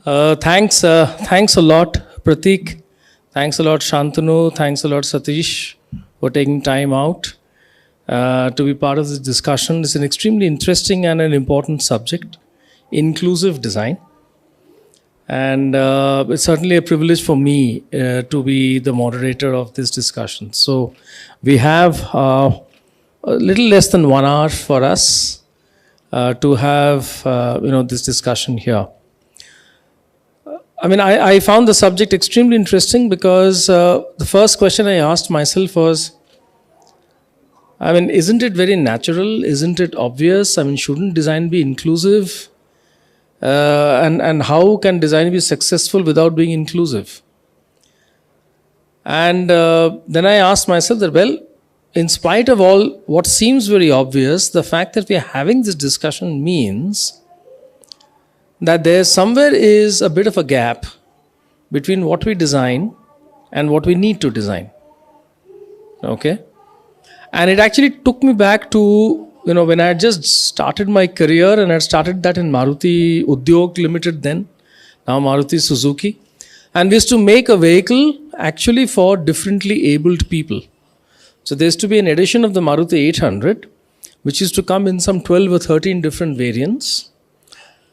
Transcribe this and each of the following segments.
Thanks a lot, Prateek. Thanks a lot, Shantanu. Thanks a lot, Satish, for taking time out to be part of this discussion. It's an extremely interesting and an important subject, inclusive design. And it's certainly a privilege for me to be the moderator of this discussion. So we have a little less than 1 hour for us to have this discussion here. I found the subject extremely interesting because the first question I asked myself was, isn't it very natural? Isn't it obvious? Shouldn't design be inclusive? And how can design be successful without being inclusive? And then I asked myself that, well, in spite of all what seems very obvious, the fact that we are having this discussion means that there somewhere is a bit of a gap between what we design and what we need to design. Okay? And it actually took me back to, when I had just started my career, and I started that in Maruti Udyog Limited then, now Maruti Suzuki. And we used to make a vehicle actually for differently abled people. So there used to be an edition of the Maruti 800, which used to come in some 12 or 13 different variants.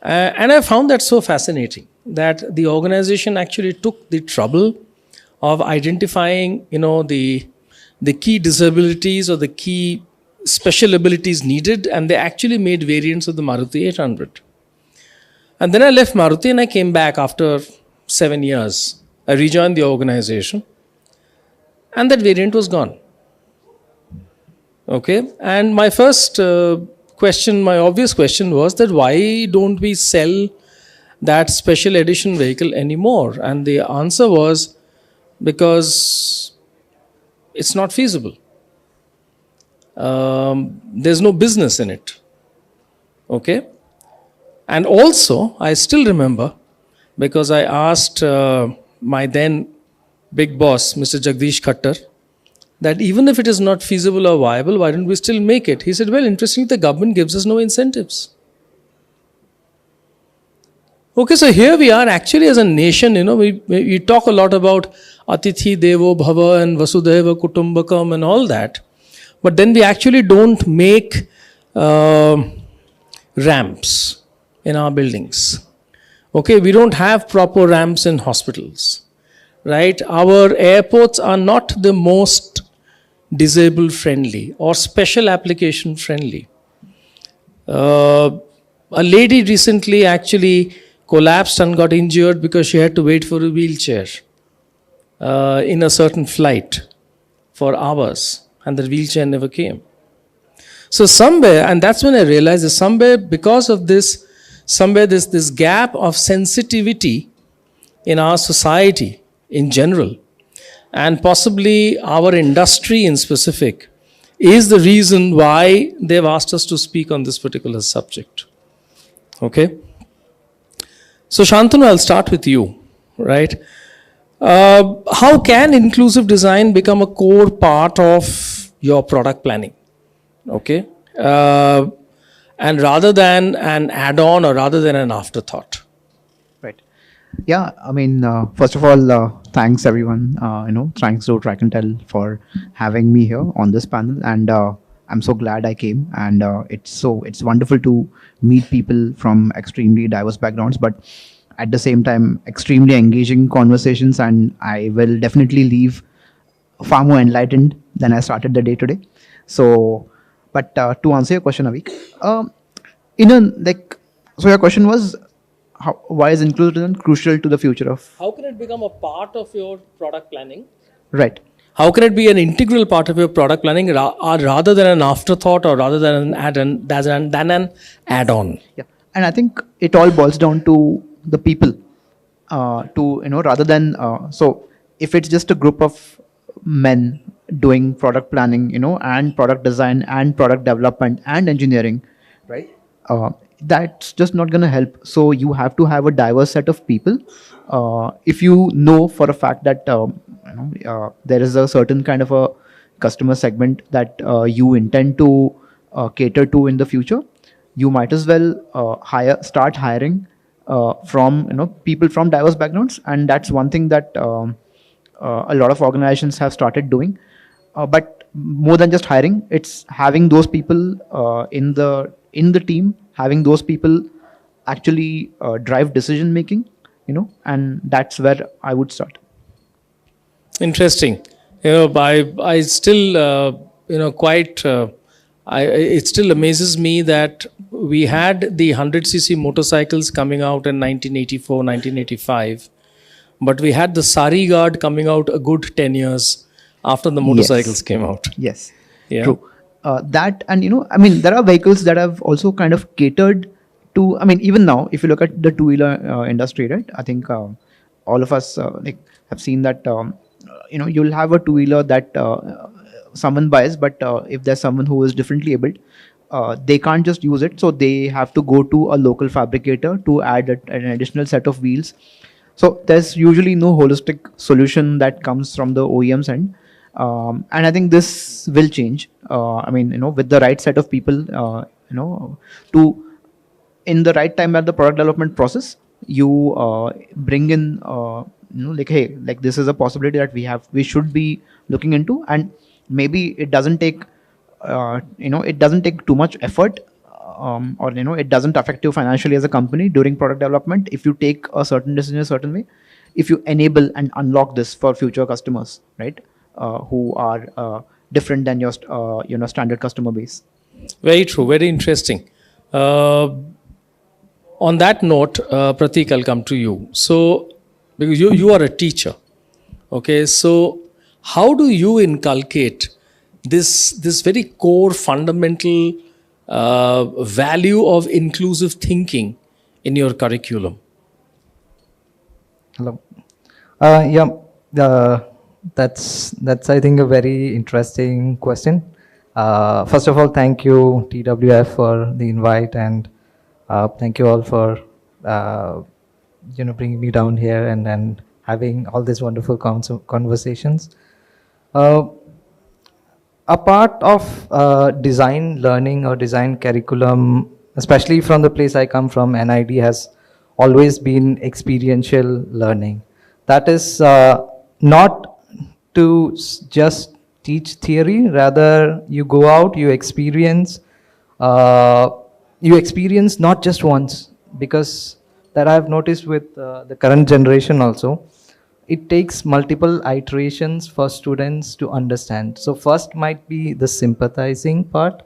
And I found that so fascinating that the organization actually took the trouble of identifying, the key disabilities or the key special abilities needed, and they actually made variants of the Maruti 800. And then I left Maruti and I came back after 7 years. I rejoined the organization and that variant was gone. Okay, and my first my obvious question was that why don't we sell that special edition vehicle anymore? And the answer was because it's not feasible. There's no business in it. Okay, and also I still remember, because I asked my then big boss, Mr. Jagdish Khattar, that even if it is not feasible or viable, why don't we still make it? He said, well, interestingly, the government gives us no incentives. Okay, so here we are actually as a nation, we talk a lot about Atithi Devo Bhava and Vasudhaiva Kutumbakam and all that. But then we actually don't make ramps in our buildings. Okay, we don't have proper ramps in hospitals, right? Our airports are not the most disabled friendly or special application friendly. A lady recently actually collapsed and got injured because she had to wait for a wheelchair in a certain flight for hours, and the wheelchair never came. So somewhere, and that's when I realized that somewhere because of this, this gap of sensitivity in our society in general, and possibly our industry in specific, is the reason why they've asked us to speak on this particular subject. Okay? So Shantanu, I'll start with you, right? How can inclusive design become a core part of your product planning? Okay? And rather than an add-on or rather than an afterthought. Right. Yeah, first of all, thanks everyone, thanks to Track and Tell for having me here on this panel, and I'm so glad I came, and it's wonderful to meet people from extremely diverse backgrounds, but at the same time, extremely engaging conversations, and I will definitely leave far more enlightened than I started the day today. So, but to answer your question, Avik, so your question was, why is inclusion crucial to the future of? How can it become a part of your product planning? Right. How can it be an integral part of your product planning rather than an afterthought or rather than an add-on? Yeah, and I think it all boils down to the people. Rather than so if it's just a group of men doing product planning, and product design and product development and engineering, right? That's just not going to help. So you have to have a diverse set of people. If you know for a fact that there is a certain kind of a customer segment that you intend to cater to in the future, you might as well start hiring from people from diverse backgrounds, and that's one thing that a lot of organizations have started doing. But more than just hiring, it's having those people in the team, having those people actually drive decision making, and that's where I would start. Interesting. I still, quite, it still amazes me that we had the 100cc motorcycles coming out in 1984, 1985, but we had the Sari Guard coming out a good 10 years after the motorcycles came out. Yes, Yeah. true. That, and there are vehicles that have also kind of catered to. Even now, if you look at the two-wheeler industry, right? I think all of us have seen that. You'll have a two-wheeler that someone buys, but if there's someone who is differently abled, they can't just use it, so they have to go to a local fabricator to add an additional set of wheels. So there's usually no holistic solution that comes from the OEM's end. And I think this will change. With the right set of people, to in the right time at the product development process, you bring in, hey, like this is a possibility that we should be looking into, and maybe it doesn't take, it doesn't take too much effort, or it doesn't affect you financially as a company during product development if you take a certain decision a certain way, if you enable and unlock this for future customers, right? Who are different than your standard customer base. Very true. Very interesting. On that note, Prateek, I'll come to you. So, because you are a teacher, okay? So, how do you inculcate this very core fundamental value of inclusive thinking in your curriculum? Hello. That's I think a very interesting question. First of all, thank you TWF for the invite, and thank you all for bringing me down here and having all these wonderful conversations. A part of design learning or design curriculum, especially from the place I come from, NID, has always been experiential learning. That is not to just teach theory, rather you go out, you experience not just once, because that I've noticed with the current generation also, it takes multiple iterations for students to understand. So first might be the sympathizing part,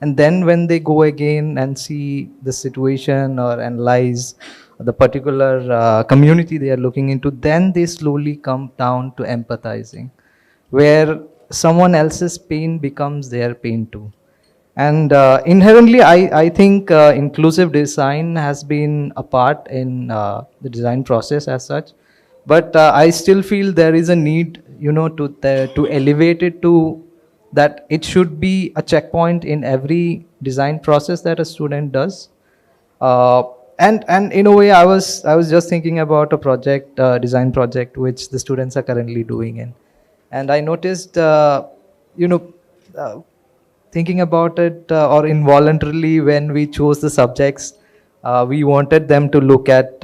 and then when they go again and see the situation or analyze the particular community they are looking into, then they slowly come down to empathizing, where someone else's pain becomes their pain too. And inherently, I think inclusive design has been a part in the design process as such. But I still feel there is a need, to elevate it to that it should be a checkpoint in every design process that a student does. And in a way, I was just thinking about a project, design project, which the students are currently doing in, and I noticed, thinking about it, or involuntarily when we chose the subjects, we wanted them to look at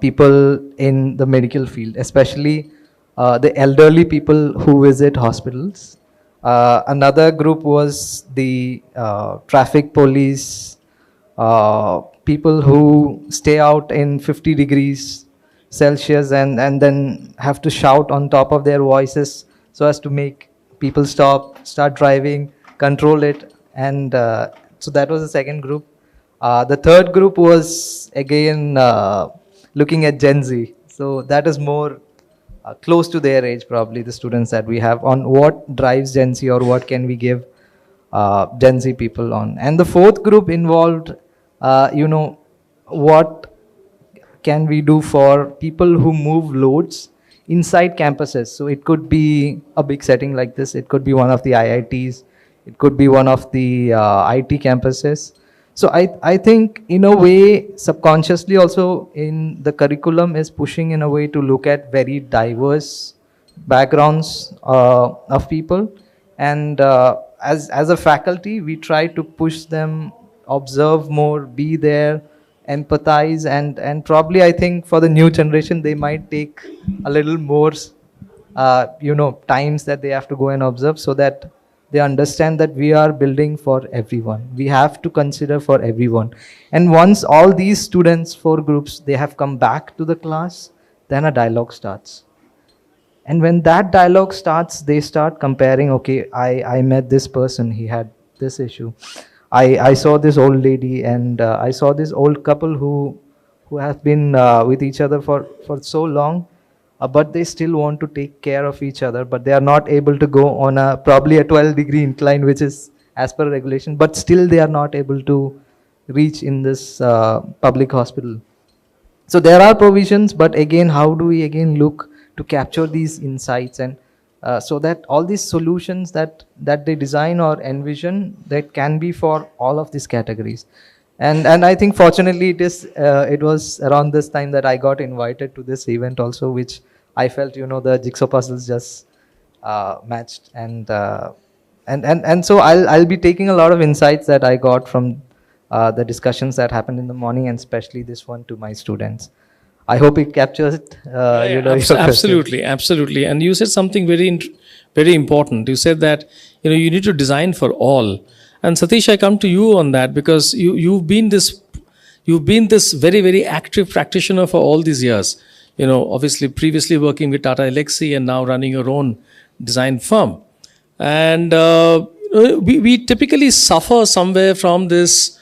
people in the medical field, especially the elderly people who visit hospitals. Another group was the traffic police, people who stay out in 50 degrees Celsius and then have to shout on top of their voices so as to make people start driving, control it. And so that was the second group. The third group was again looking at Gen Z. So that is more close to their age, probably, the students that we have, on what drives Gen Z or what can we give Gen Z people on. And the fourth group involved, what can we do for people who move loads inside campuses. So it could be a big setting like this. It could be one of the IITs. It could be one of the IT campuses. So I think in a way, subconsciously also in the curriculum is pushing in a way to look at very diverse backgrounds of people. And as a faculty, we try to push them, observe more, be there, empathize, and probably I think for the new generation they might take a little more times that they have to go and observe, so that they understand that we are building for everyone. We have to consider for everyone. And once all these students, 4 groups, they have come back to the class, then a dialogue starts. And when that dialogue starts, they start comparing, okay, I met this person, he had this issue. I saw this old lady, and I saw this old couple who have been with each other for so long, but they still want to take care of each other, but they are not able to go on probably a 12-degree incline, which is as per regulation, but still they are not able to reach in this public hospital. So there are provisions, but again, how do we again look to capture these insights, and so that all these solutions that they design or envision, that can be for all of these categories. And I think fortunately it was around this time that I got invited to this event also, which I felt, the jigsaw puzzles just matched, and so I'll be taking a lot of insights that I got from the discussions that happened in the morning, and especially this one, to my students. I hope it captures it. Your question. Absolutely. And you said something very important. You said that you need to design for all. And Satish, I come to you on that, because you've been this very, very active practitioner for all these years. Obviously previously working with Tata Elxsi and now running your own design firm. And we typically suffer somewhere from this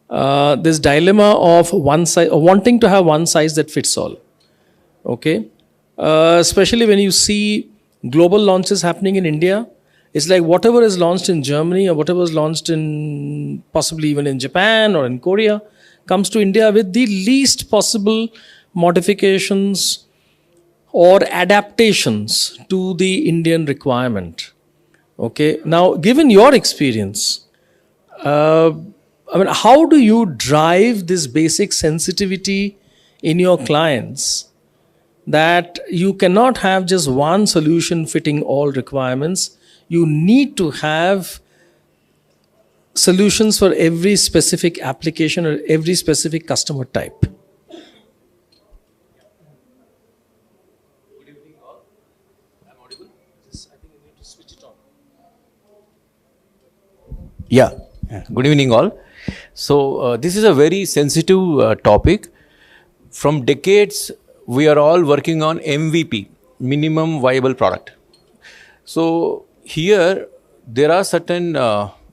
dilemma of one size, or wanting to have one size that fits all. Okay, especially when you see global launches happening in India, it's like whatever is launched in Germany or whatever is launched in possibly even in Japan or in Korea comes to India with the least possible modifications or adaptations to the Indian requirement. Okay, now given your experience, how do you drive this basic sensitivity in your clients, that you cannot have just one solution fitting all requirements? You need to have solutions for every specific application or every specific customer type. Good evening all. I'm audible? I think you need to switch it on. Yeah. Good evening all. So this is a very sensitive topic. From decades, we are all working on MVP, minimum viable product. So here there are certain,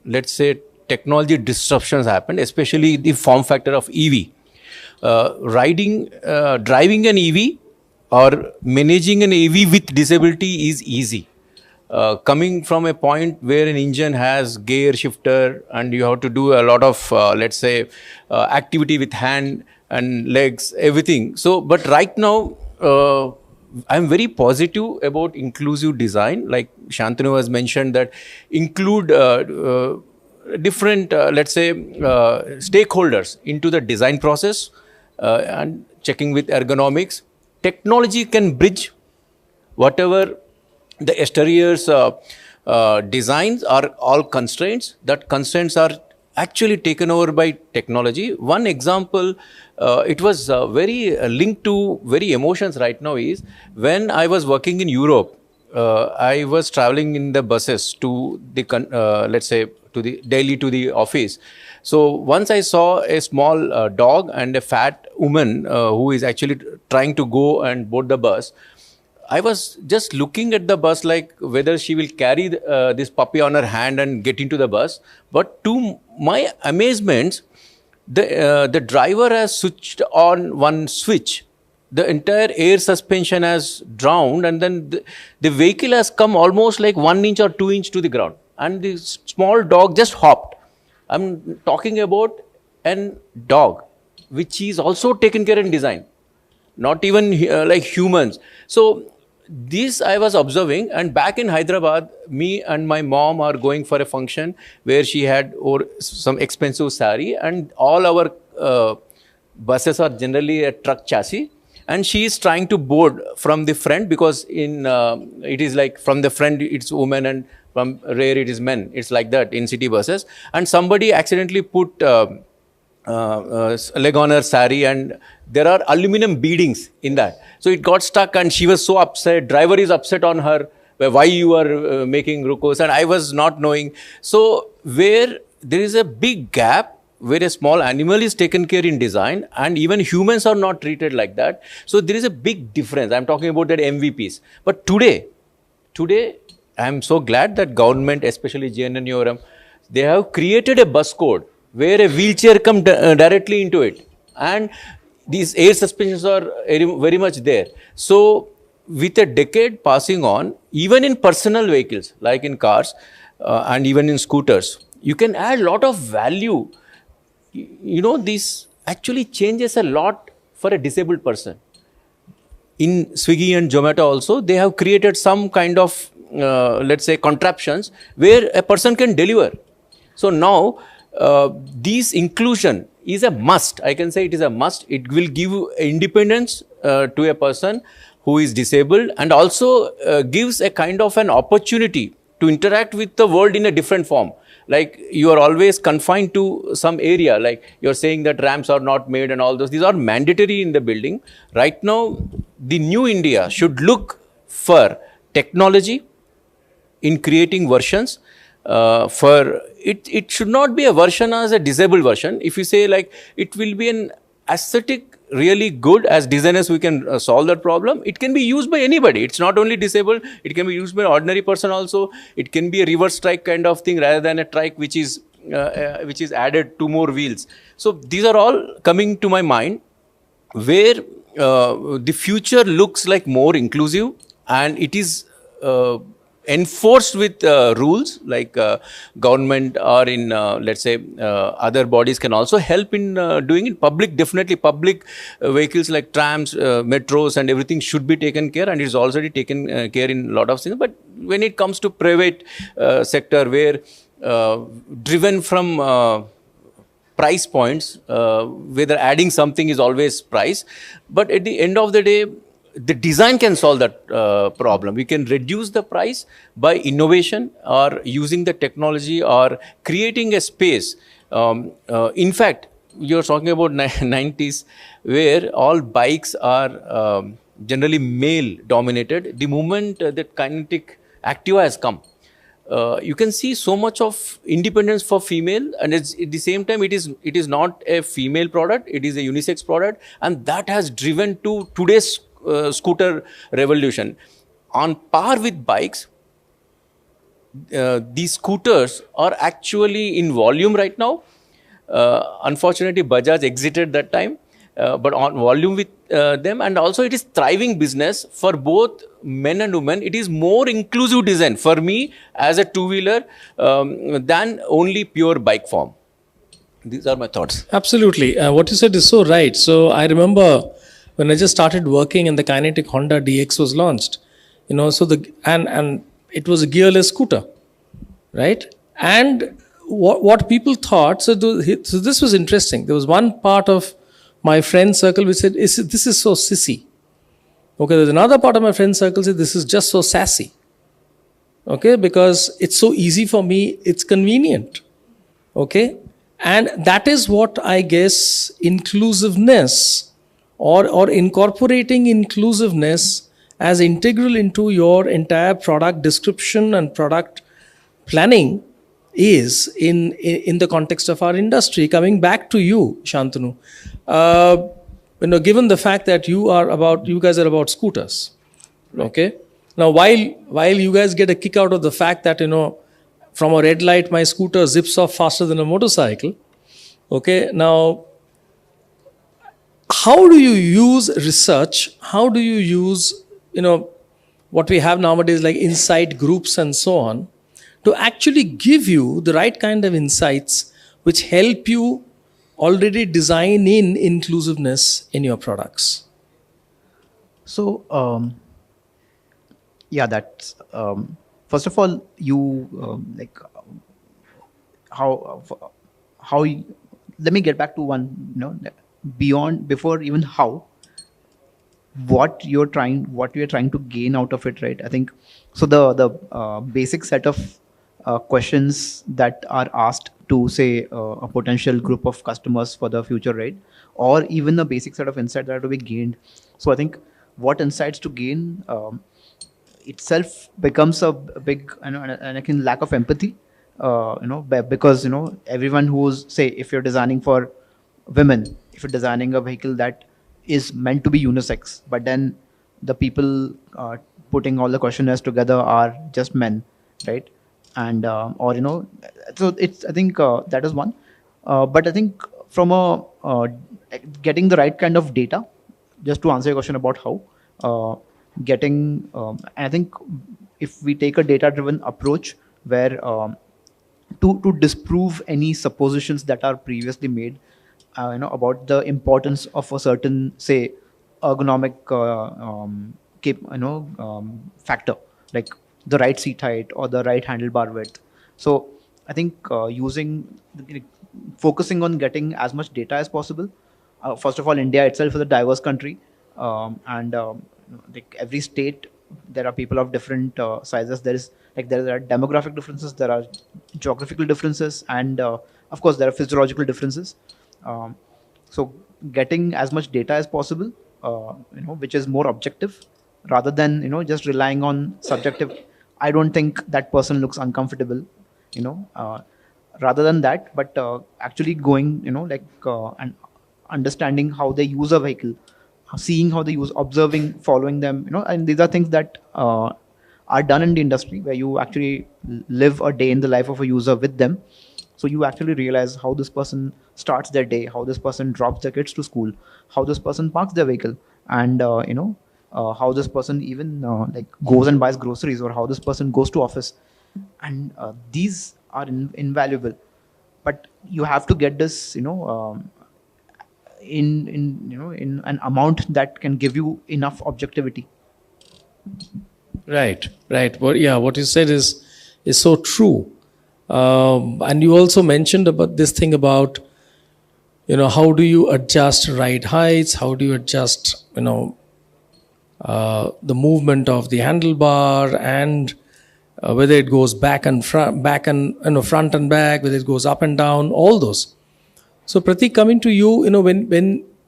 let's say, technology disruptions happened, especially the form factor of EV. Driving an EV or managing an EV with disability is easy. Coming from a point where an engine has gear shifter and you have to do a lot of, let's say, activity with hand and legs, everything. So, but right now, I'm very positive about inclusive design. Like Shantanu has mentioned, that include different, let's say, stakeholders into the design process and checking with ergonomics. Technology can bridge whatever the exteriors designs are all constraints. That constraints are actually taken over by technology. One example, it was very linked to very emotions right now, is when I was working in Europe, I was traveling in the buses to the, let's say, to the Delhi to the office. So once I saw a small dog and a fat woman who is actually trying to go and board the bus. I was just looking at the bus like whether she will carry this puppy on her hand and get into the bus. But to my amazement, the driver has switched on one switch. The entire air suspension has drowned, and then the vehicle has come almost like 1 inch or 2 inch to the ground. And the small dog just hopped. I'm talking about a dog, which is also taken care in design. Not even like humans. So this I was observing, and back in Hyderabad, me and my mom are going for a function where she had some expensive sari, and all our buses are generally a truck chassis, and she is trying to board from the front, because in it is like from the front it's women and from rear it is men. It's like that in city buses, and somebody accidentally put leg on her sari, and there are aluminum beadings in that. So it got stuck, and she was so upset. Driver is upset on her, why you are making rukos, and I was not knowing. So where there is a big gap, where a small animal is taken care in design, and even humans are not treated like that. So there is a big difference. I'm talking about that MVPs. But today, I'm so glad that government, especially JNNURM, they have created a bus code where a wheelchair come directly into it, and these air suspensions are very much there. So with a decade passing on, even in personal vehicles like in cars and even in scooters, you can add a lot of value. This actually changes a lot for a disabled person. In Swiggy and Zomato also, they have created some kind of, let's say, contraptions where a person can deliver. So now, this inclusion is a must. I can say it is a must. It will give independence to a person who is disabled, and also gives a kind of an opportunity to interact with the world in a different form. Like, you are always confined to some area, like you're saying that ramps are not made and all those. These are mandatory in the building. Right now, the new India should look for technology in creating versions. For it should not be a version as a disabled version. If you say, like, it will be an aesthetic really good, as designers we can solve that problem. It can be used by anybody. It's not only disabled, it can be used by an ordinary person also. It can be a reverse trike kind of thing rather than a trike which is added 2 more wheels. So these are all coming to my mind, where the future looks like more inclusive, and it is enforced with rules, like government or in, let's say, other bodies can also help in doing it. Definitely public vehicles like trams, metros and everything should be taken care, and it is already taken care in a lot of things. But when it comes to private sector, where driven from price points, whether adding something is always price, but at the end of the day, the design can solve that problem. We can reduce the price by innovation, or using the technology, or creating a space. In fact, you're talking about 90s, where all bikes are generally male dominated. The moment that kinetic Activa has come, you can see so much of independence for female, and at the same time, it is not a female product, it is a unisex product, and that has driven to today's scooter revolution. On par with bikes, these scooters are actually in volume right now. Unfortunately, Bajaj exited that time, but on volume with them, and also it is thriving business for both men and women. It is more inclusive design for me as a two-wheeler than only pure bike form. These are my thoughts. Absolutely. What you said is so right. So I remember when I just started working and the Kinetic Honda DX was launched, so and it was a gearless scooter, right? And what people thought, so this was interesting. There was one part of my friend circle which said, this is so sissy. Okay, there's another part of my friend circle said, this is just so sassy. Okay, because it's so easy for me, it's convenient. Okay, and that is what I guess inclusiveness, or incorporating inclusiveness as integral into your entire product description and product planning is in the context of our industry. Coming back to you, Shantanu, given the fact that you guys are about scooters, okay? Now, while you guys get a kick out of the fact that, from a red light, my scooter zips off faster than a motorcycle, okay? Now, how do you use research? How do you use, what we have nowadays like insight groups and so on, to actually give you the right kind of insights which help you already design in inclusiveness in your products? So, that's first of all, you how let me get back to one, before even how, what you're trying to gain out of it, right? I think so. The basic set of questions that are asked to say a potential group of customers for the future, right? Or even a basic set of insights that are to be gained. So I think what insights to gain itself becomes a big, and again, lack of empathy, because everyone who's, say, if you're designing for women, if you're designing a vehicle that is meant to be unisex, but then the people putting all the questionnaires together are just men, right? And or so it's, I think that is one. But I think from a getting the right kind of data, just to answer your question about how getting, I think if we take a data driven approach where to disprove any suppositions that are previously made, about the importance of a certain, say, ergonomic factor, like the right seat height or the right handlebar width. So I think focusing on getting as much data as possible. First of all, India itself is a diverse country, and like every state, there are people of different sizes. There are demographic differences, there are geographical differences, and of course there are physiological differences. So getting as much data as possible, which is more objective, rather than just relying on subjective. I don't think that person looks uncomfortable, rather than that, but actually going, and understanding how they use a vehicle, seeing how they use, observing, following them, and these are things that are done in the industry, where you actually live a day in the life of a user with them. So you actually realize how this person starts their day, how this person drops their kids to school, how this person parks their vehicle, and how this person even goes and buys groceries, or how this person goes to office. And these are invaluable, but you have to get this in an amount that can give you enough objectivity. Right. What you said is so true. And you also mentioned about this thing about, how do you adjust ride heights? How do you adjust, the movement of the handlebar, and whether it goes back and front, front and back, whether it goes up and down, all those. So Prateek, coming to you,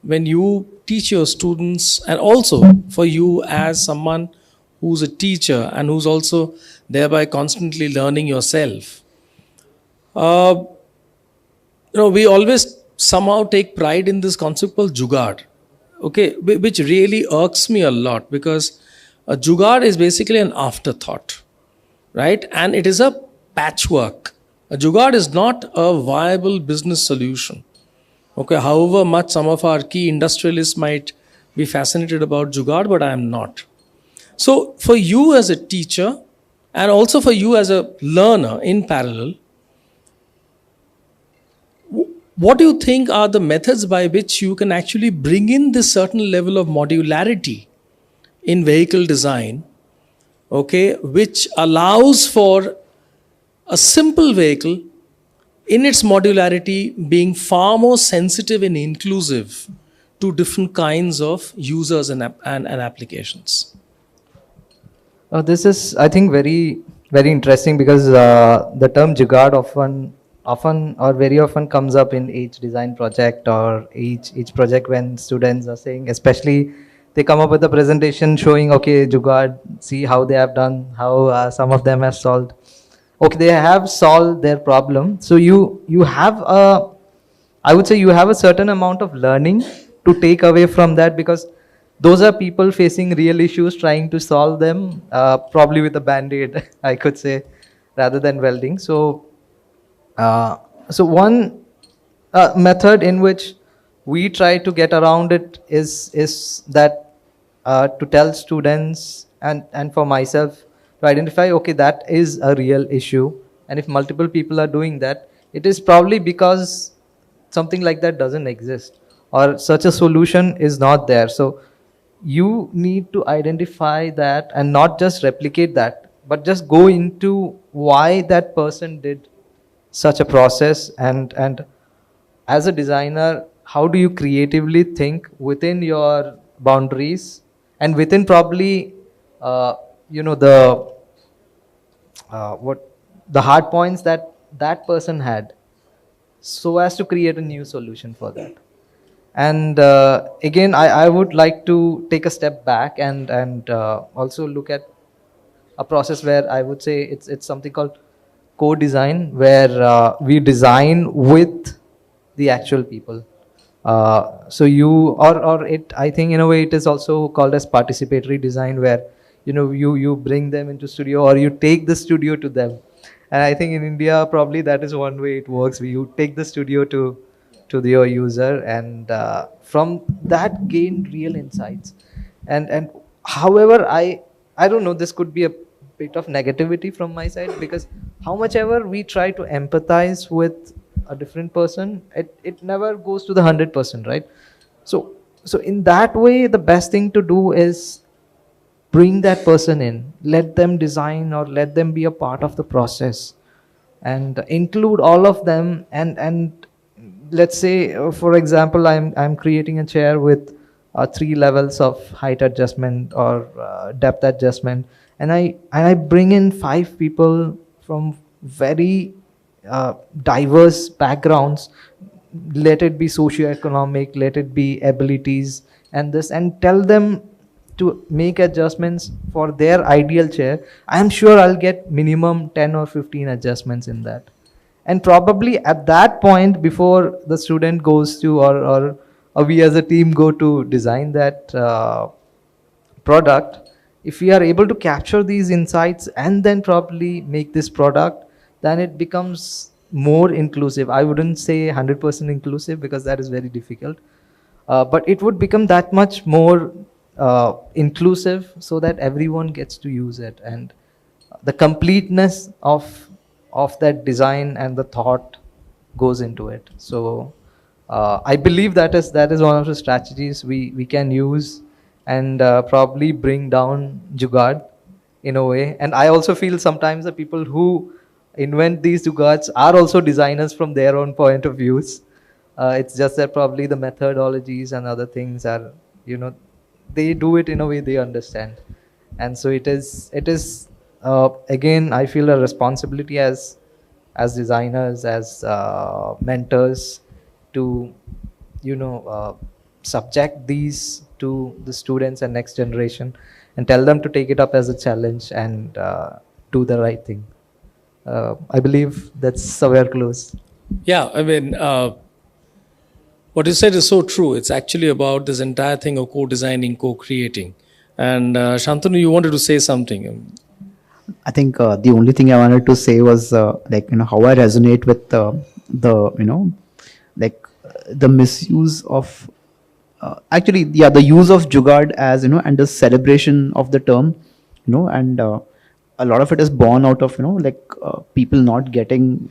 when you teach your students, and also for you as someone who's a teacher and who's also thereby constantly learning yourself, we always somehow take pride in this concept called jugaad, okay, which really irks me a lot, because a jugaad is basically an afterthought, right? And it is a patchwork. A jugaad is not a viable business solution. Okay, however much some of our key industrialists might be fascinated about jugaad, but I am not. So for you as a teacher, and also for you as a learner in parallel, what do you think are the methods by which you can actually bring in this certain level of modularity in vehicle design, okay, which allows for a simple vehicle in its modularity being far more sensitive and inclusive to different kinds of users and applications? This is, I think, very, very interesting, because the term jugaad often or very often comes up in each design project, or each project, when students are saying, especially they come up with a presentation showing, okay, jugaad, see how they have done, how some of them have solved. Okay, they have solved their problem. So you have I would say you have a certain amount of learning to take away from that, because those are people facing real issues, trying to solve them, probably with a band-aid, I could say, rather than welding. So one method in which we try to get around it is that to tell students and for myself to identify, okay, that is a real issue, and if multiple people are doing that, it is probably because something like that doesn't exist, or such a solution is not there. So you need to identify that and not just replicate that, but just go into why that person did such a process, and as a designer, how do you creatively think within your boundaries, and within probably the hard points that person had. so as to create a new solution for that. And again, I would like to take a step back and also look at a process where I would say it's something called co-design, where we design with the actual people. So you or it, I think in a way it is also called as participatory design, where you bring them into studio or you take the studio to them. And I think in India probably that is one way it works. You take the studio to your user, and from that gain real insights. And however, I don't know, this could be a bit of negativity from my side, because how much ever we try to empathize with a different person, it never goes to the 100%, right? So in that way, the best thing to do is bring that person in, let them design or let them be a part of the process, and include all of them. And let's say, for example, I'm creating a chair with 3 levels of height adjustment or depth adjustment, and I bring in 5 people from very diverse backgrounds, let it be socioeconomic, let it be abilities, and tell them to make adjustments for their ideal chair. I am sure I'll get minimum 10 or 15 adjustments in that. And probably at that point, before the student goes to, or we as a team go to design that product, if we are able to capture these insights and then probably make this product, then it becomes more inclusive. I wouldn't say 100% inclusive, because that is very difficult. But it would become that much more inclusive, so that everyone gets to use it, and the completeness of that design and the thought goes into it. So I believe that is one of the strategies we can use, and probably bring down jugaad in a way. And I also feel sometimes the people who invent these jugaads are also designers from their own point of views. It's just that probably the methodologies and other things are, they do it in a way they understand. And so it is again, I feel a responsibility as designers, as mentors, to subject these to the students and next generation, and tell them to take it up as a challenge and do the right thing. I believe that's somewhere close. Yeah, I mean, what you said is so true. It's actually about this entire thing of co-designing, co-creating. And Shantanu, you wanted to say something. I think the only thing I wanted to say was how I resonate with the misuse of the use of jugaad as and the celebration of the term, and a lot of it is born out of people not getting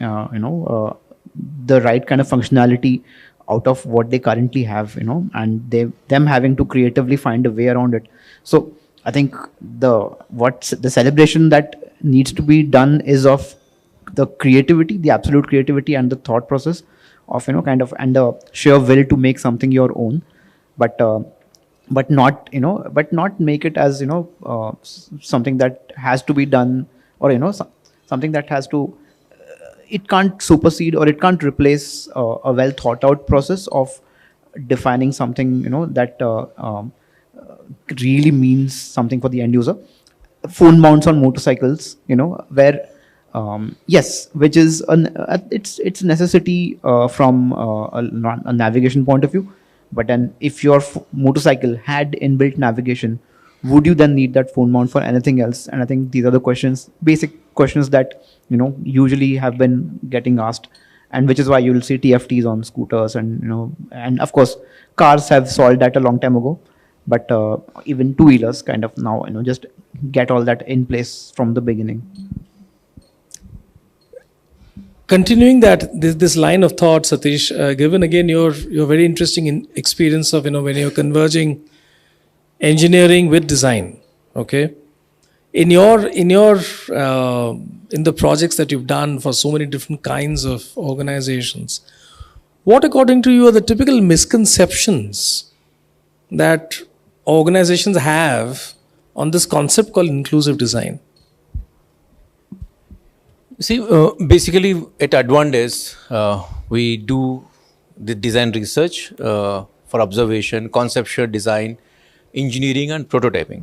the right kind of functionality out of what they currently have, and them having to creatively find a way around it. So I think the celebration that needs to be done is of the creativity, the absolute creativity, and the thought process of and the sheer will to make something your own, but not make it as something that has to be done, or something that has to it can't supersede or it can't replace a well thought out process of defining something that really means something for the end user. Phone mounts on motorcycles, where yes, which is it's necessity from a navigation point of view. But then if your motorcycle had inbuilt navigation, would you then need that phone mount for anything else? And I think these are the basic questions that usually have been getting asked, and which is why you'll see TFTs on scooters, and and of course cars have solved that a long time ago. But even two-wheelers kind of now just get all that in place from the beginning. Continuing this line of thought, Satish, given again your very interesting experience of when you're converging engineering with design, okay, in the projects that you've done for so many different kinds of organizations, what according to you are the typical misconceptions that organizations have on this concept called inclusive design? See, basically at Advandes, We do the design research for observation, conceptual design, engineering and prototyping.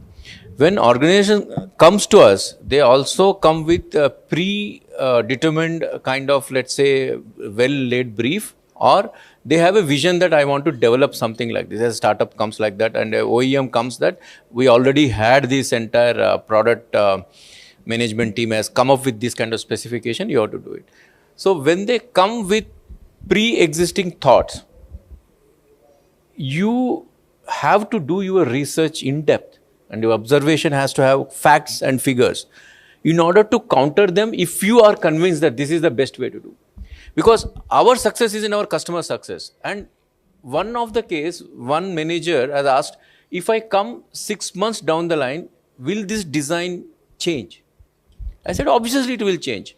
When organization comes to us, they also come with a pre-determined kind of, let's say, well-laid brief, or they have a vision that I want to develop something like this. As a startup comes like that, and a OEM comes that we already had this entire product management team has come up with this kind of specification, you have to do it. So when they come with pre-existing thoughts, you have to do your research in depth, and your observation has to have facts and figures in order to counter them if you are convinced that this is the best way to do. Because our success is in our customer success. And one of the case, one manager has asked, if I come 6 months down the line, will this design change? I said, obviously it will change.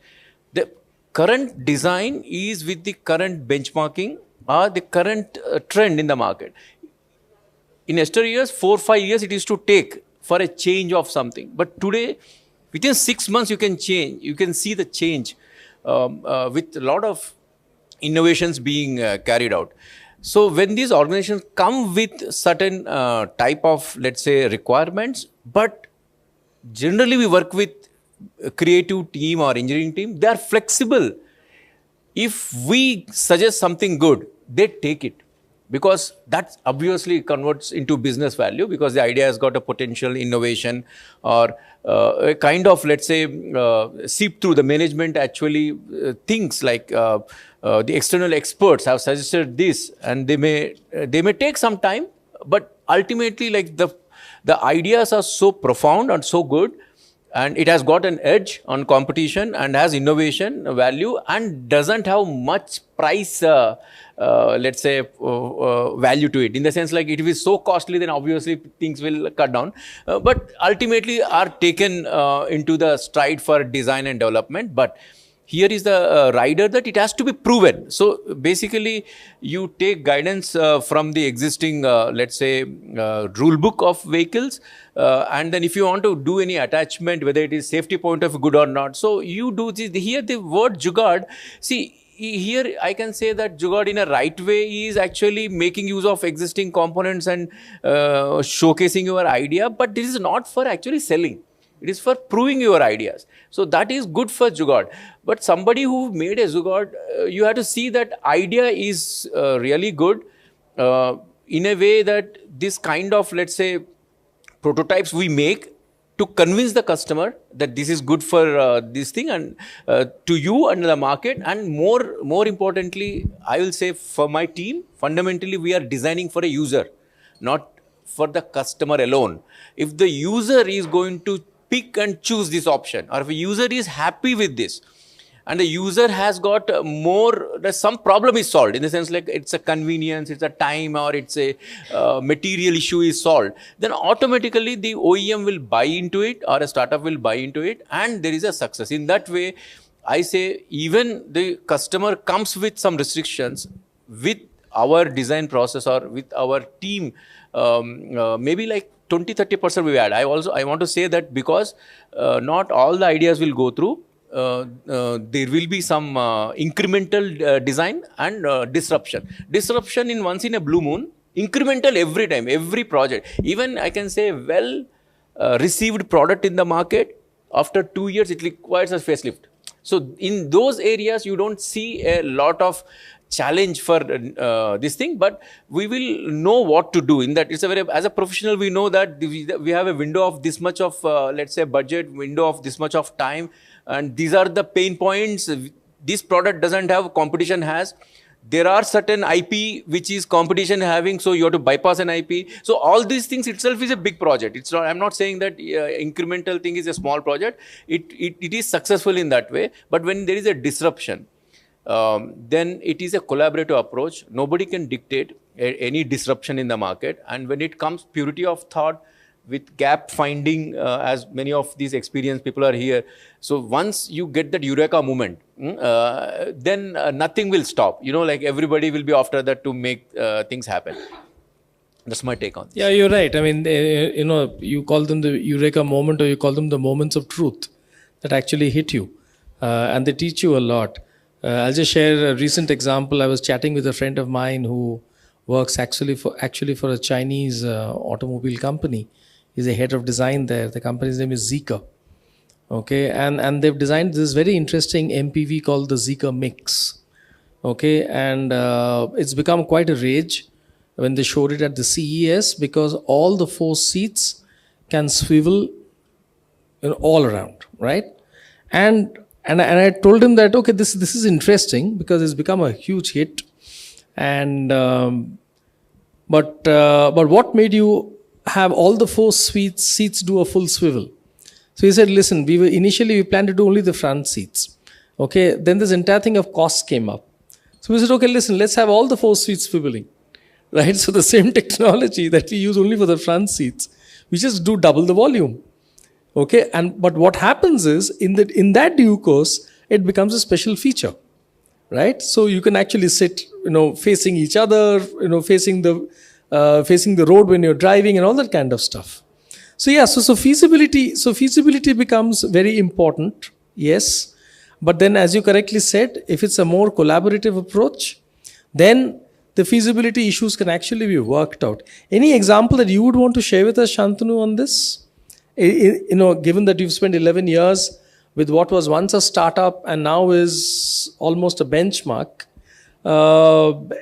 The current design is with the current benchmarking or the current trend in the market. In yesteryears, years, 4-5 years, it is to take for a change of something. But today, within 6 months, you can change. You can see the change with a lot of innovations being carried out. So when these organizations come with certain type of, let's say, requirements, but generally we work with a creative team or engineering team, they are flexible. If we suggest something good, they take it. Because that obviously converts into business value, because the idea has got a potential innovation or a kind of, let's say, seep through. The management actually thinks like the external experts have suggested this, and they may take some time, but ultimately like the ideas are so profound and so good, and it has got an edge on competition and has innovation value and doesn't have much price, let's say, value to it. In the sense like it is so costly, then obviously things will cut down. But ultimately are taken into the stride for design and development. But here is the rider that it has to be proven. So basically, you take guidance from the existing, let's say, rule book of vehicles. And then if you want to do any attachment, whether it is safety point of view good or not, so you do this. Here the word jugaad, see, here I can say that jugaad in a right way is actually making use of existing components and showcasing your idea, but this is not for actually selling. It is for proving your ideas. So that is good for jugaad. But somebody who made a jugaad, you have to see that idea is really good in a way that this kind of, let's say, prototypes we make to convince the customer that this is good for this thing and to you and the market. And more importantly, I will say for my team, fundamentally we are designing for a user, not for the customer alone. If the user is going to pick and choose this option, or if a user is happy with this, and the user has got some problem is solved, in the sense like it's a convenience, it's a time, or it's a material issue is solved, then automatically the OEM will buy into it, or a startup will buy into it, and there is a success. In that way, I say even the customer comes with some restrictions, with our design process or with our team, maybe like 20-30% we add. I want to say that because not all the ideas will go through. There will be some incremental design and disruption. Disruption in once in a blue moon, incremental every time, every project. Even I can say received product in the market, after 2 years it requires a facelift. So in those areas you don't see a lot of challenge for this thing, but we will know what to do. In that, it's a very, as a professional, we know that we have a window of this much of, let's say, budget, window of this much of time, and these are the pain points. This product doesn't have, competition has. There are certain IP which is competition having, so you have to bypass an IP. So all these things itself is a big project. It's not, I'm not saying that incremental thing is a small project. It is successful in that way. But when there is a disruption, then it is a collaborative approach. Nobody can dictate any disruption in the market. And when it comes purity of thought with gap finding, as many of these experienced people are here. So once you get that eureka moment, then nothing will stop. You know, like everybody will be after that to make things happen. That's my take on this. Yeah, you're right. I mean, you know, you call them the eureka moment, or you call them the moments of truth that actually hit you, and they teach you a lot. I'll just share a recent example. I was chatting with a friend of mine who works actually for a Chinese automobile company. He's a head of design there. The company's name is Zeekr. Okay, and they've designed this very interesting MPV called the Zeekr Mix. Okay, and it's become quite a rage when they showed it at the CES, because all the 4 seats can swivel, all around, right? And I told him that, okay, this is interesting because it's become a huge hit. And but what made you have all the 4 seats do a full swivel? So he said, listen, we planned to do only the front seats. Okay, then this entire thing of costs came up. So we said, okay, listen, let's have all the 4 seats swiveling, right? So the same technology that we use only for the front seats, we just do double the volume. Okay, but what happens is in that due course, it becomes a special feature, right? So you can actually sit, facing each other, facing the road when you're driving and all that kind of stuff. So yeah, so feasibility becomes very important, yes. But then, as you correctly said, if it's a more collaborative approach, then the feasibility issues can actually be worked out. Any example that you would want to share with us, Shantanu, on this? Given that you've spent 11 years with what was once a startup and now is almost a benchmark,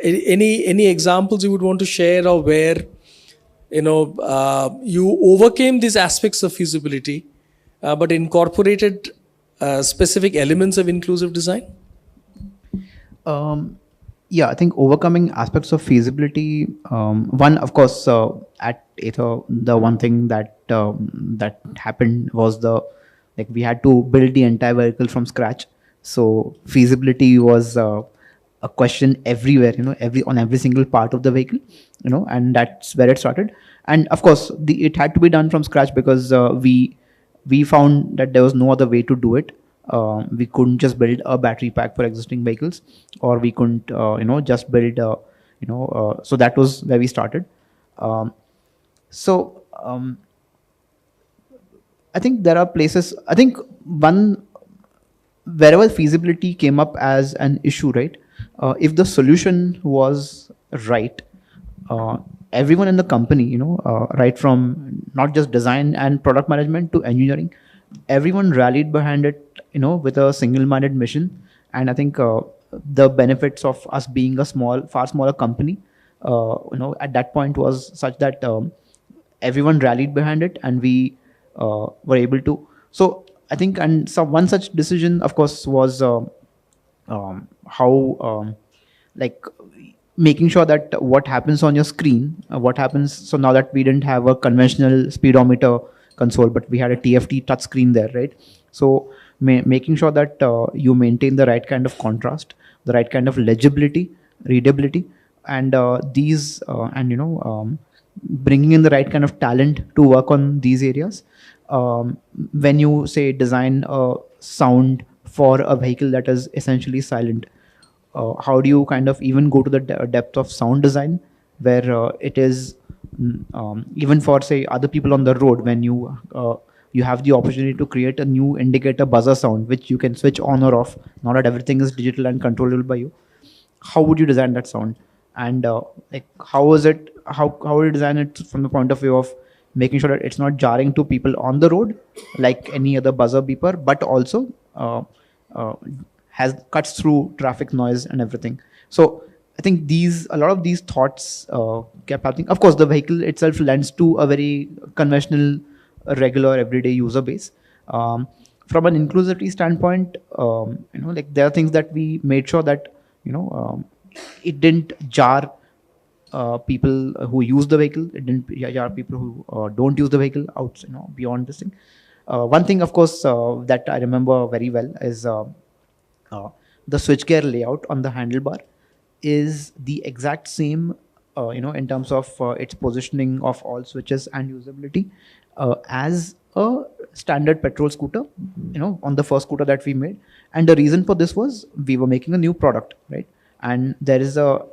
any examples you would want to share of where you overcame these aspects of feasibility but incorporated specific elements of inclusive design? Yeah, I think overcoming aspects of feasibility. One, of course, at Ather, the one thing that happened was we had to build the entire vehicle from scratch. So feasibility was a question everywhere, on every single part of the vehicle, and that's where it started. And of course, it had to be done from scratch because we found that there was no other way to do it. We couldn't just build a battery pack for existing vehicles, or we couldn't, just build, so that was where we started. I think there are places, wherever feasibility came up as an issue, right? If the solution was right, everyone in the company, right from not just design and product management to engineering, everyone rallied behind it, with a single-minded mission. And I think the benefits of us being a far smaller company, at that point was such that everyone rallied behind it, and we were able to. So I think, and one such decision, of course, was how making sure that what happens on your screen, what happens. So now that we didn't have a conventional speedometer console, but we had a TFT touch screen there, right? So making sure that you maintain the right kind of contrast, the right kind of legibility, readability, and bringing in the right kind of talent to work on these areas. When you say design a sound for a vehicle that is essentially silent, how do you kind of even go to the depth of sound design where it is even for, say, other people on the road, when you have the opportunity to create a new indicator buzzer sound which you can switch on or off, now that everything is digital and controllable by you, how would you design that sound? And how would you design it from the point of view of making sure that it's not jarring to people on the road like any other buzzer beeper, but also cuts through traffic noise and everything. So I think a lot of these thoughts kept happening. Of course, the vehicle itself lends to a very conventional, regular, everyday user base. From an inclusivity standpoint, there are things that we made sure that it didn't jar people who use the vehicle. It didn't jar people who don't use the vehicle out, beyond this thing. One thing, of course, that I remember very well is the switchgear layout on the handlebar is the exact same, in terms of its positioning of all switches and usability as a standard petrol scooter, on the first scooter that we made. And the reason for this was we were making a new product, right? And there is a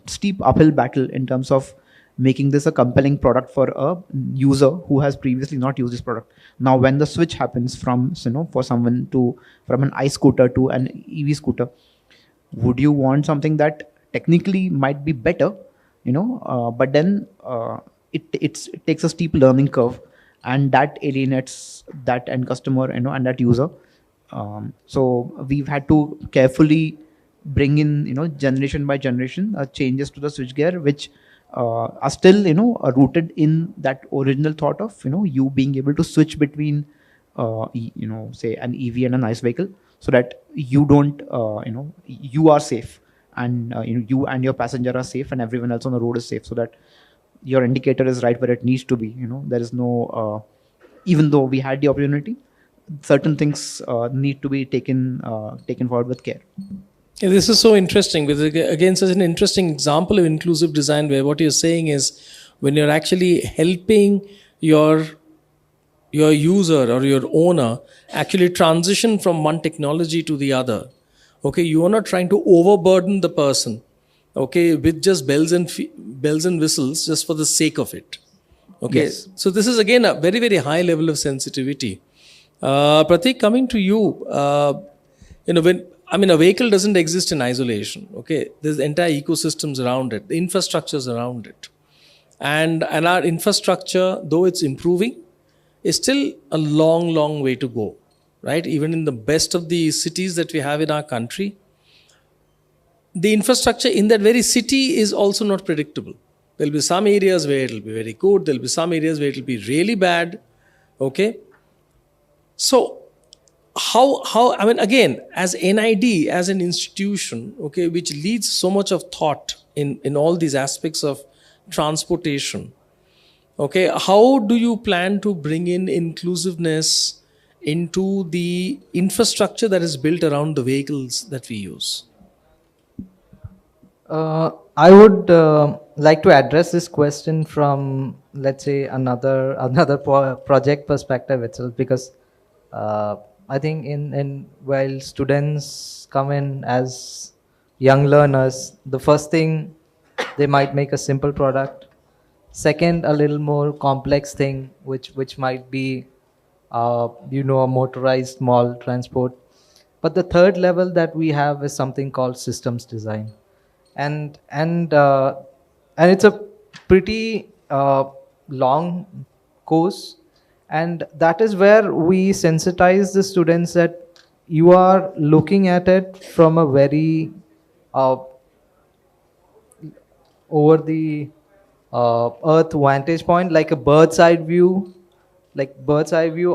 steep uphill battle in terms of making this a compelling product for a user who has previously not used this product. Now, when the switch happens from, for someone from an ICE scooter to an EV scooter, would you want something that technically might be better, but then it takes a steep learning curve, and that alienates that end customer, and that user. So we've had to carefully bring in, generation by generation, changes to the switchgear, which are still, rooted in that original thought of, you being able to switch between, say an EV and an ICE vehicle, so that you don't, you are safe, and you and your passenger are safe, and everyone else on the road is safe, so that your indicator is right where it needs to be. There is no, even though we had the opportunity, certain things need to be taken forward with care. Yeah, this is so interesting, because again, such an interesting example of inclusive design, where what you're saying is, when you're actually helping your user or your owner actually transition from one technology to the other, okay, you are not trying to overburden the person, okay, with just bells and whistles just for the sake of it. Okay, Yes. so this is again a very, very high level of sensitivity. Prateek, coming to you, a vehicle doesn't exist in isolation. Okay, there's entire ecosystems around it, the infrastructures around it, and our infrastructure, though it's improving, is still a long, long way to go. Right, even in the best of the cities that we have in our country, the infrastructure in that very city is also not predictable. There'll be some areas where it'll be very good. There'll be some areas where it'll be really bad. Okay. So how, again, as NID, as an institution, okay, which leads so much of thought in all these aspects of transportation, okay, how do you plan to bring in inclusiveness into the infrastructure that is built around the vehicles that we use? I would like to address this question from, let's say, another project perspective itself, because I think while students come in as young learners, the first thing, they might make a simple product. Second, a little more complex thing, which might be a motorized small transport. But the third level that we have is something called systems design, and it's a pretty long course, and that is where we sensitize the students that you are looking at it from a very over the earth vantage point, like a bird's eye view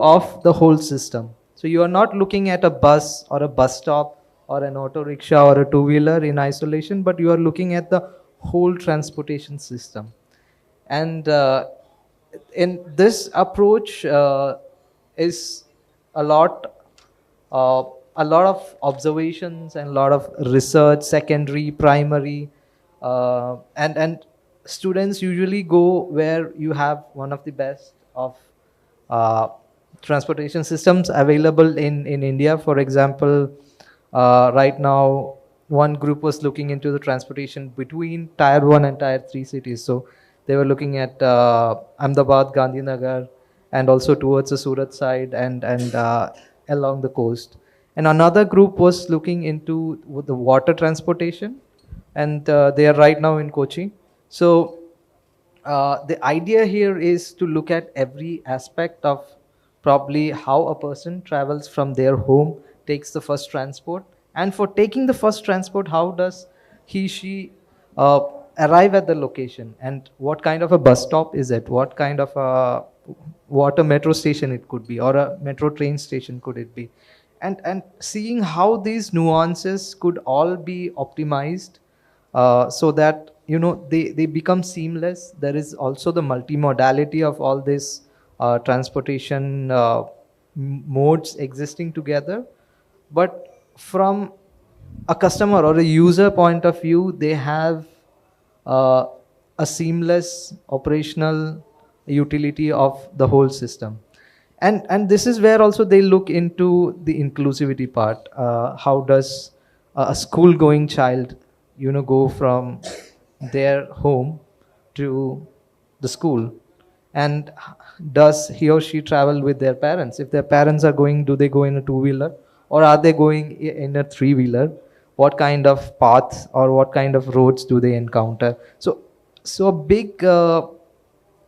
of the whole system. So you are not looking at a bus or a bus stop or an auto rickshaw or a two-wheeler in isolation, but you are looking at the whole transportation system. And in this approach is a lot of observations and a lot of research, secondary, primary, and students usually go where you have one of the best of transportation systems available in India. For example, right now, one group was looking into the transportation between Tier 1 and Tier 3 cities. So they were looking at Ahmedabad, Gandhinagar, and also towards the Surat side and along the coast. And another group was looking into the water transportation, and they are right now in Kochi. So the idea here is to look at every aspect of probably how a person travels from their home, takes the first transport, and for taking the first transport, how does she arrive at the location, and what kind of a bus stop is it, what kind of a water metro station it could be, or a metro train station could it be, and seeing how these nuances could all be optimized so that they become seamless. There is also the multimodality of all this transportation modes existing together, but from a customer or a user point of view, they have a seamless operational utility of the whole system. And this is where also they look into the inclusivity part. How does a school going child go from their home to the school, and does he or she travel with their parents? If their parents are going, do they go in a two-wheeler, or are they going in a three-wheeler? what kind of paths or what kind of roads do they encounter. So a big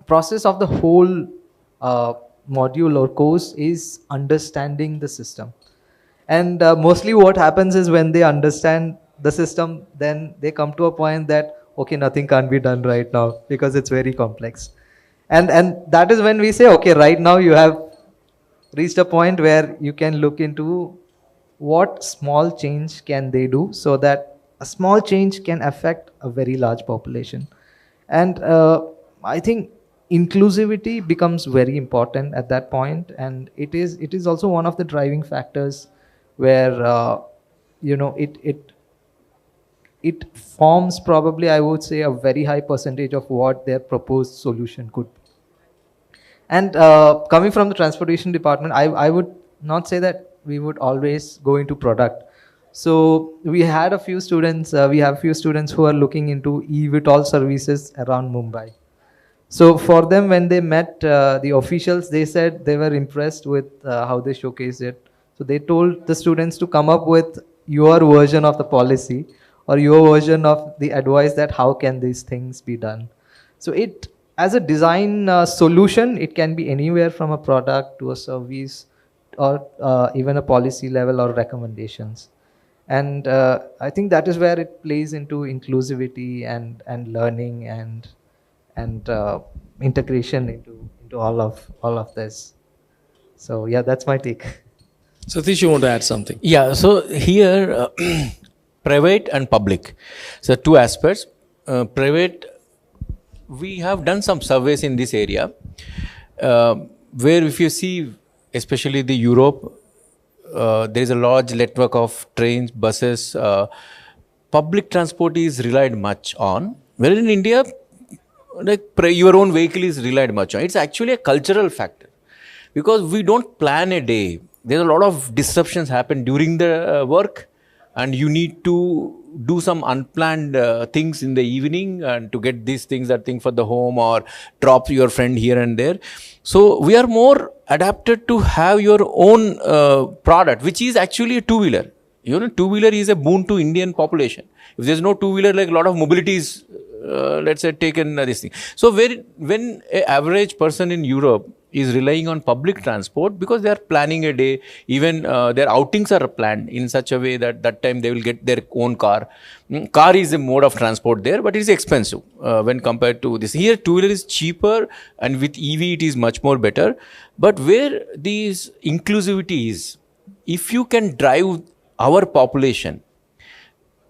process of the whole module or course is understanding the system. And mostly what happens is when they understand the system, then they come to a point that, okay, nothing can be done right now because it's very complex. And that is when we say, okay, right now you have reached a point where you can look into what small change can they do so that a small change can affect a very large population. And I think inclusivity becomes very important at that point, and it is also one of the driving factors where it forms, probably I would say, a very high percentage of what their proposed solution could be. And coming from the transportation department, I would not say that we would always go into product. So we had a few students, we have a few students who are looking into eVTOL services around Mumbai. So for them, when they met the officials, they said they were impressed with how they showcased it. So they told the students to come up with your version of the policy or your version of the advice that how can these things be done. So it, as a design solution, it can be anywhere from a product to a service or even a policy level or recommendations. And I think that is where it plays into inclusivity and learning and integration into all of this. So yeah, that's my take. Satish, you want to add something? Yeah, so here, private and public. So two aspects. Private, we have done some surveys in this area, where if you see, especially the Europe, there is a large network of trains, buses. Public transport is relied much on. Where in India, like your own vehicle is relied much on. It's actually a cultural factor, because we don't plan a day. There's a lot of disruptions happen during the work, and you need to do some unplanned things in the evening and to get these things, that thing for the home, or drop your friend here and there. So we are more adapted to have your own product, which is actually a two-wheeler. You know, two-wheeler is a boon to Indian population. If there's no two-wheeler, like a lot of mobility is, let's say, taken this thing. So when an average person in Europe is relying on public transport, because they are planning a day, even their outings are planned in such a way that that time they will get their own car. Car is a mode of transport there, but it is expensive when compared to this. Here, two-wheeler is cheaper, and with EV it is much more better. But where these inclusivity is, if you can drive our population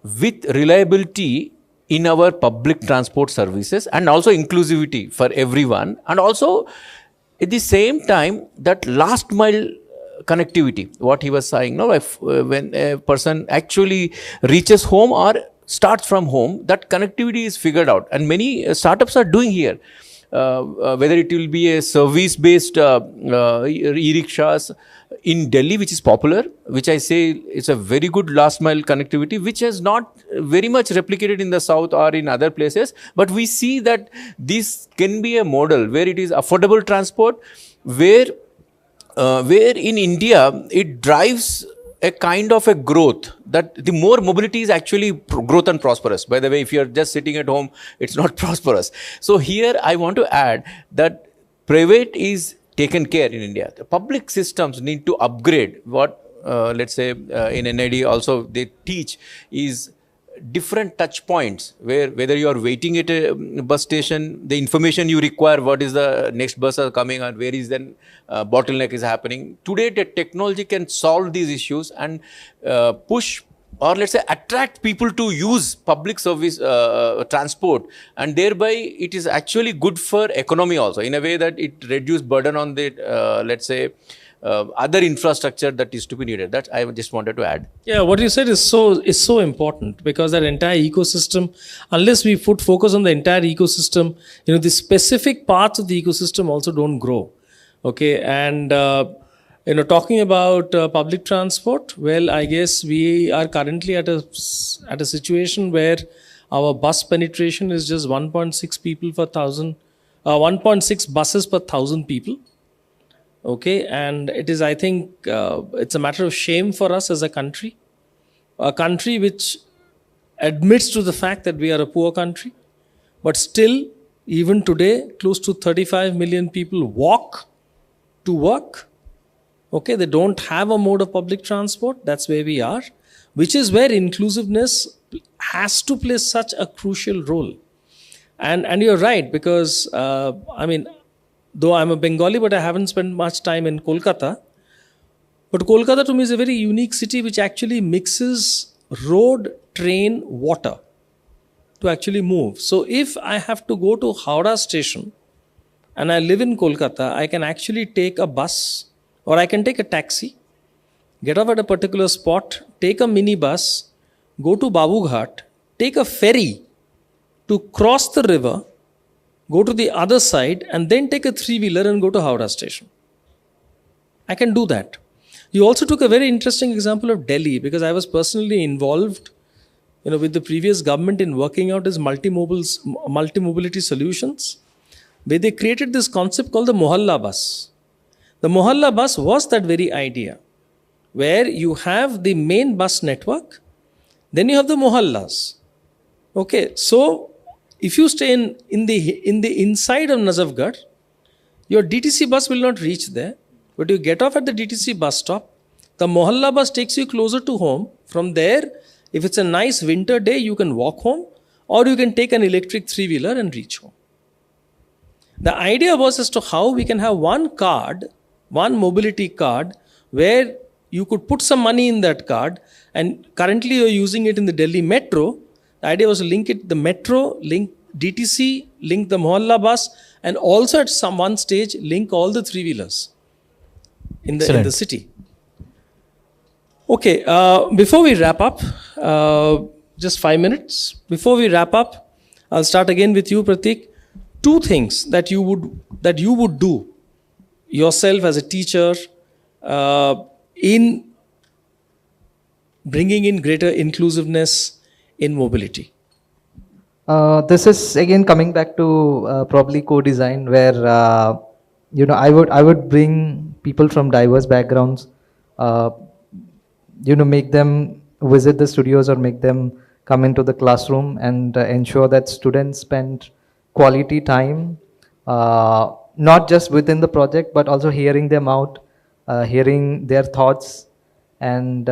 with reliability in our public transport services, and also inclusivity for everyone, and also at the same time that last mile connectivity, what he was saying, no, if, when a person actually reaches home or starts from home, that connectivity is figured out, and many startups are doing here. Whether it will be a service-based e-rickshaws in Delhi, which is popular, which I say it's a very good last mile connectivity, which has not very much replicated in the south or in other places. But we see that this can be a model where it is affordable transport, where in India it drives a kind of a growth, that the more mobility is actually growth and prosperous. By the way, if you are just sitting at home, it's not prosperous. So here I want to add that private is taken care in India. The public systems need to upgrade. What let's say in NID also they teach is different touch points, where whether you are waiting at a bus station, the information you require, what is the next bus are coming, and where is then bottleneck is happening. Today the technology can solve these issues and push, or let's say attract people to use public service transport, and thereby it is actually good for economy also, in a way that it reduces burden on the let's say other infrastructure that is to be needed. That I just wanted to add. Yeah, what you said is so important, because that entire ecosystem, unless we put focus on the entire ecosystem, you know, the specific parts of the ecosystem also don't grow. Okay, and you know, talking about public transport, well, I guess we are currently at a situation where our bus penetration is just 1.6 people per thousand, 1.6 buses per 1,000 people. Okay, and it is, I think, it's a matter of shame for us as a country, a country which admits to the fact that we are a poor country, but still, even today, close to 35 million people walk to work. Okay, they don't have a mode of public transport. That's where we are, which is where inclusiveness has to play such a crucial role. And you're right, because though I'm a Bengali, but I haven't spent much time in Kolkata. But Kolkata to me is a very unique city which actually mixes road, train, water to actually move. So if I have to go to Howrah station and I live in Kolkata, I can actually take a bus or I can take a taxi, get off at a particular spot, take a minibus, go to Babughat, take a ferry to cross the river, go to the other side, and then take a three-wheeler and go to Howrah station. I can do that. You also took a very interesting example of Delhi, because I was personally involved with the previous government in working out its multi-mobility solutions, where they created this concept called the Mohalla bus. The Mohalla bus was that very idea, where you have the main bus network, then you have the Mohallas. Okay, so if you stay in the inside of Nazafgarh, your DTC bus will not reach there, but you get off at the DTC bus stop. The Mohalla bus takes you closer to home. From there, if it's a nice winter day, you can walk home, or you can take an electric three-wheeler and reach home. The idea was as to how we can have one card, one mobility card, where you could put some money in that card, and currently you're using it in the Delhi metro. The idea was to link it, the metro, link DTC, link the Mohalla bus, and also at one stage link all the three-wheelers in the city. Okay, before we wrap up, just 5 minutes. Before we wrap up, I'll start again with you, Prateek. 2 things that you would do yourself as a teacher in bringing in greater inclusiveness in mobility. This is again coming back to probably co-design, where I would bring people from diverse backgrounds, make them visit the studios or make them come into the classroom and ensure that students spend quality time, not just within the project, but also hearing them out, hearing their thoughts, and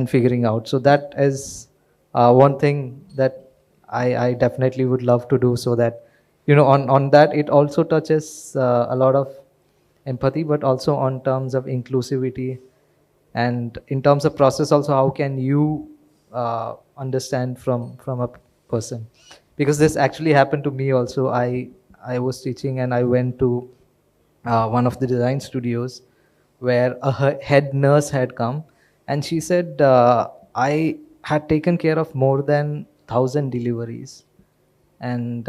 figuring out. So that is one thing that I definitely would love to do, so that on that it also touches a lot of empathy, but also on terms of inclusivity, and in terms of process also, how can you understand from a person, because this actually happened to me also. I was teaching and I went to one of the design studios where a head nurse had come, and she said, I had taken care of more than 1,000 deliveries, and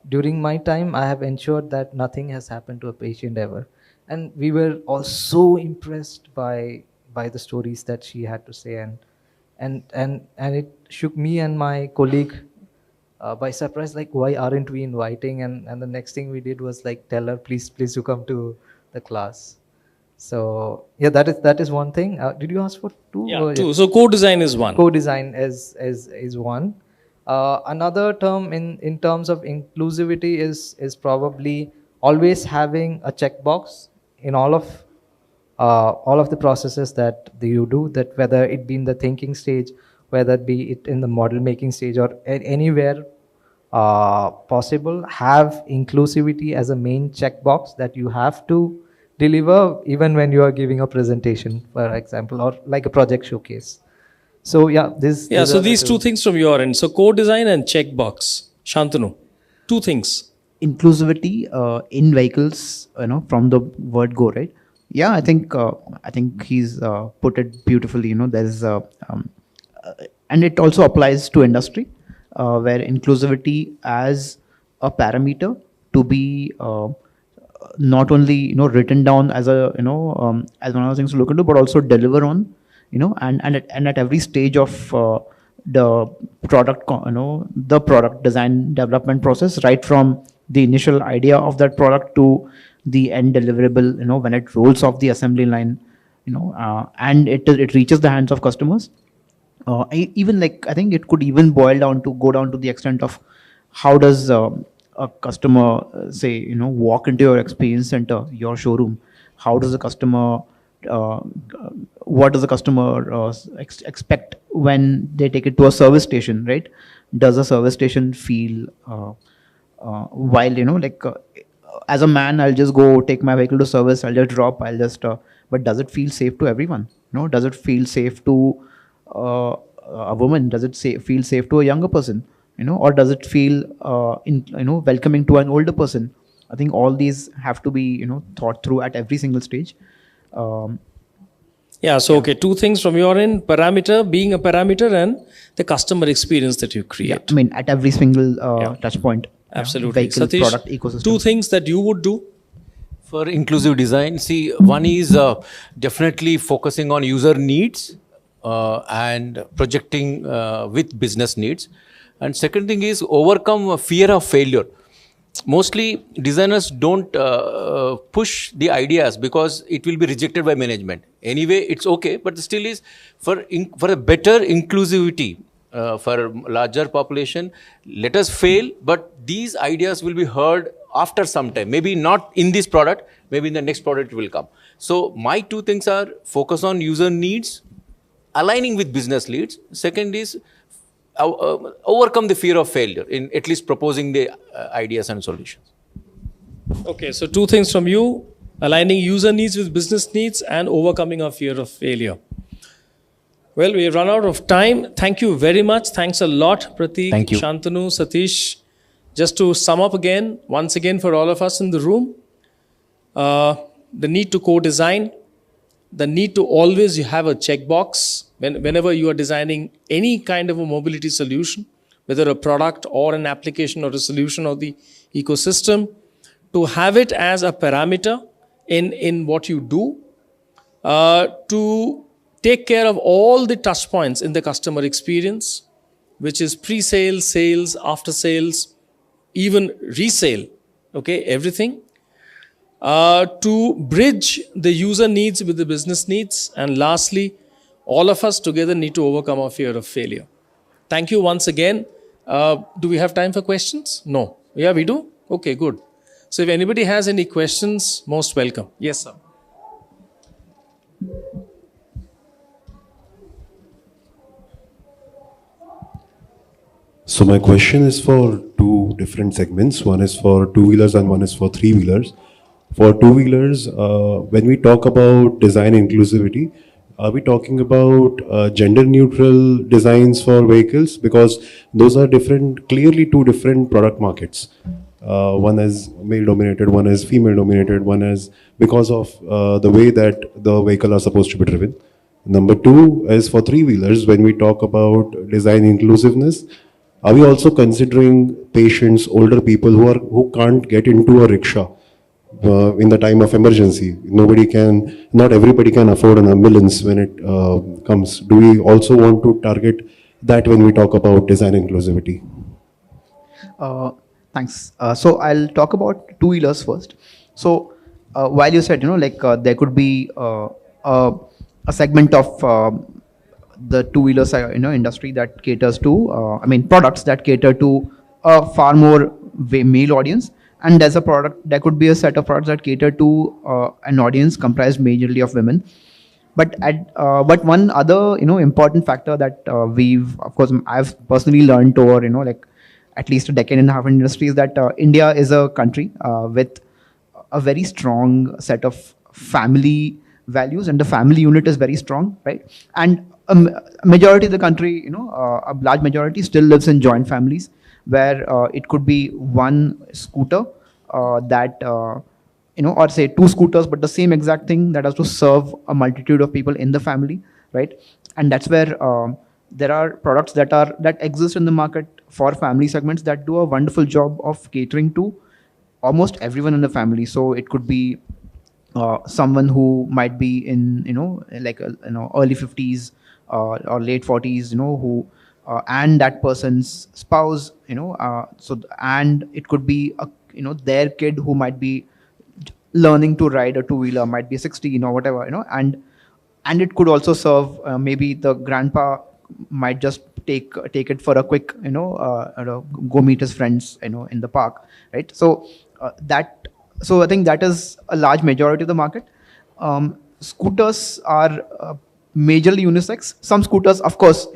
during my time I have ensured that nothing has happened to a patient ever. And we were all so impressed by the stories that she had to say, and it shook me and my colleague by surprise, like, why aren't we inviting? And the next thing we did was like, tell her, please you come to the class. So yeah, that is one thing. Did you ask for 2? Yeah, 2. So co-design is 1. Co-design is one. Another term in terms of inclusivity is probably always having a checkbox in all of the processes that you do, that whether it be in the thinking stage, whether it be it in the model making stage, or anywhere possible, have inclusivity as a main checkbox that you have to deliver, even when you are giving a presentation, for example, or like a project showcase. So yeah, so these 2 things from your end. So co-design and checkbox. Shantanu, 2 things. Inclusivity in vehicles, from the word go, right? Yeah, I think he's put it beautifully. There's and it also applies to industry, where inclusivity as a parameter to be not only written down as a as one of the things to look into, but also deliver on, and at every stage of the product, the product design development process, right from the initial idea of that product to the end deliverable, when it rolls off the assembly line, and it reaches the hands of customers. even like I think it could even go down to the extent of how does a customer say walk into your experience center, your showroom. How does the customer uh, what does the customer expect when they take it to a service station, right? Does a service station feel while as a man, I'll just go take my vehicle to service, I'll just drop, but does it feel safe to everyone? Does it feel safe to a woman? Does it feel safe to a younger person? Or does it feel welcoming to an older person? I think all these have to be thought through at every single stage. um, Yeah, so okay, two things from your end: parameter, being a parameter, and the customer experience that you create. I mean, at every single touch point. Absolutely. Vehicle, Satish, product, ecosystem. two things that you would do. For inclusive design, see, one is definitely focusing on user needs and projecting with business needs. And second thing is overcome fear of failure. Mostly designers don't push the ideas because it will be rejected by management. Anyway, it's okay, but still is for a better inclusivity. For larger population, let us fail, but these ideas will be heard after some time. Maybe not in this product, maybe in the next product it will come. So my two things are focus on user needs, aligning with business leads. Second is overcome the fear of failure in at least proposing the ideas and solutions. Okay, so two things from you: aligning user needs with business needs and overcoming our fear of failure. Well, we have run out of time. Thank you very much. Thanks a lot, Prateek, Thank you. Shantanu, Satish. Just to sum up again, once again for all of us in the room, the need to co-design, the need to always have a checkbox whenever you are designing any kind of a mobility solution, whether a product or an application or a solution of the ecosystem, to have it as a parameter in what you do, to take care of all the touch points in the customer experience, which is pre-sale, sales, after sales, even resale, okay, everything. To bridge the user needs with the business needs. And lastly, all of us together need to overcome our fear of failure. Thank you once again. Do we have time for questions? No. Yeah, we do? Okay, good. So if anybody has any questions, most welcome. Yes, sir. So my question is for two different segments. One is for two-wheelers and one is for three-wheelers. For two-wheelers, when we talk about design inclusivity, are we talking about gender-neutral designs for vehicles? Because those are clearly two different product markets. One is male-dominated, one is female-dominated, one is because of the way that the vehicle are supposed to be driven. Number two is for three-wheelers, when we talk about design inclusiveness, are we also considering patients, older people who can't get into a rickshaw in the time of emergency? Not everybody can afford an ambulance when it comes. Do we also want to target that when we talk about design inclusivity? Thanks. So I'll talk about two-wheelers first. So while you said, there could be a segment of the two-wheeler industry that caters to, products that cater to a far more male audience. And as a product, there could be a set of products that cater to an audience comprised majorly of women. But one other important factor that I've personally learned over at least a decade and a half in industry is that India is a country with a very strong set of family values, and the family unit is very strong, right? And a majority of the country, a large majority still lives in joint families, where it could be one scooter or say two scooters, but the same exact thing that has to serve a multitude of people in the family, right? And that's where there are products that exist in the market for family segments that do a wonderful job of catering to almost everyone in the family. So it could be someone who might be in early 50s or late 40s, who and that person's spouse, and it could be their kid who might be learning to ride a two-wheeler, might be 16 or whatever, and it could also serve maybe the grandpa might just take it for a quick, go meet his friends, in the park, right? So I think that is a large majority of the market. Scooters are majorly unisex. Some scooters, of course,